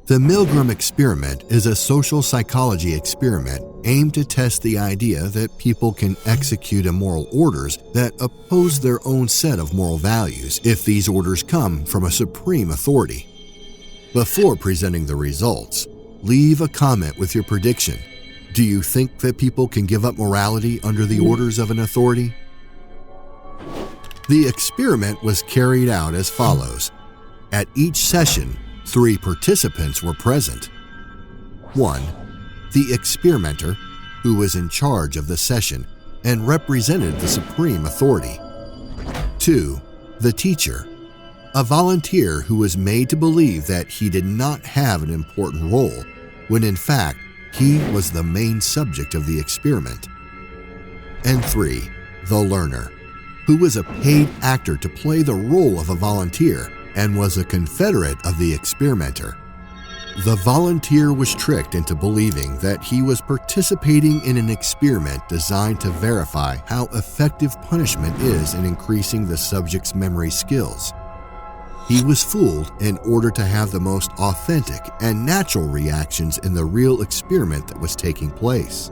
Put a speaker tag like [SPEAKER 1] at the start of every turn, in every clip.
[SPEAKER 1] The Milgram experiment is a social psychology experiment aimed to test the idea that people can execute immoral orders that oppose their own set of moral values if these orders come from a supreme authority. Before presenting the results, leave a comment with your prediction. Do you think that people can give up morality under the orders of an authority? The experiment was carried out as follows. At each session, 3 participants were present. 1. The experimenter, who was in charge of the session and represented the supreme authority. 2. The teacher, a volunteer who was made to believe that he did not have an important role, when in fact he was the main subject of the experiment. And 3. The learner, who was a paid actor to play the role of a volunteer and was a confederate of the experimenter. The volunteer was tricked into believing that he was participating in an experiment designed to verify how effective punishment is in increasing the subject's memory skills. He was fooled in order to have the most authentic and natural reactions in the real experiment that was taking place.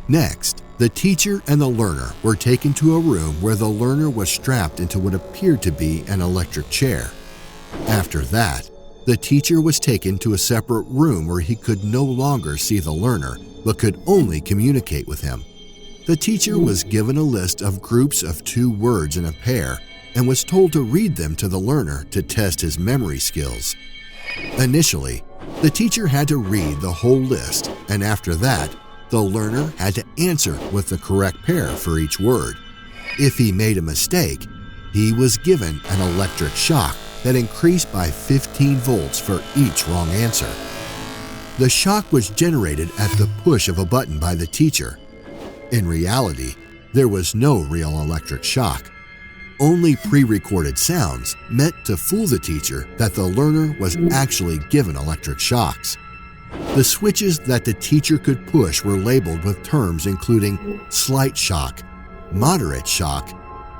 [SPEAKER 1] Next, the teacher and the learner were taken to a room where the learner was strapped into what appeared to be an electric chair. After that, the teacher was taken to a separate room where he could no longer see the learner, but could only communicate with him. The teacher was given a list of groups of 2 words in a pair and was told to read them to the learner to test his memory skills. Initially, the teacher had to read the whole list, and after that, the learner had to answer with the correct pair for each word. If he made a mistake, he was given an electric shock that increased by 15 volts for each wrong answer. The shock was generated at the push of a button by the teacher. In reality, there was no real electric shock. Only pre-recorded sounds meant to fool the teacher that the learner was actually given electric shocks. The switches that the teacher could push were labeled with terms including slight shock, moderate shock,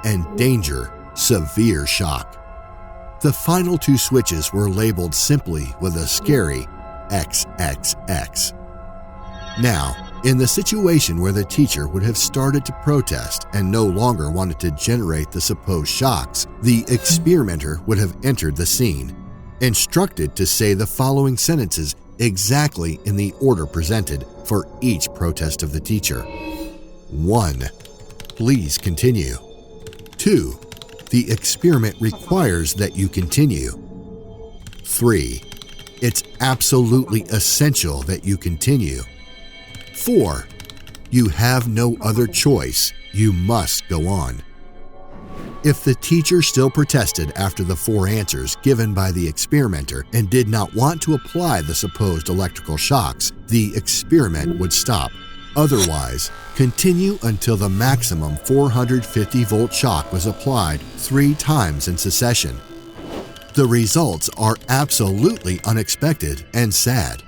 [SPEAKER 1] and danger, severe shock. The final 2 switches were labeled simply with a scary XXX. Now, in the situation where the teacher would have started to protest and no longer wanted to generate the supposed shocks, the experimenter would have entered the scene, instructed to say the following sentences exactly in the order presented for each protest of the teacher. 1. Please continue. 2. The experiment requires that you continue. 3. It's absolutely essential that you continue. 4. You have no other choice. You must go on. If the teacher still protested after the 4 answers given by the experimenter and did not want to apply the supposed electrical shocks, the experiment would stop. Otherwise, continue until the maximum 450-volt shock was applied 3 times in succession. The results are absolutely unexpected and sad.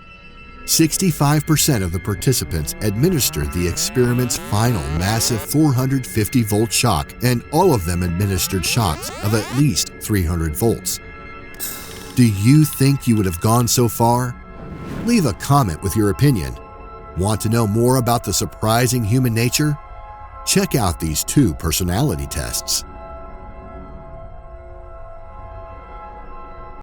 [SPEAKER 1] 65% of the participants administered the experiment's final massive 450-volt shock, and all of them administered shocks of at least 300 volts. Do you think you would have gone so far? Leave a comment with your opinion. Want to know more about the surprising human nature? Check out these 2 personality tests.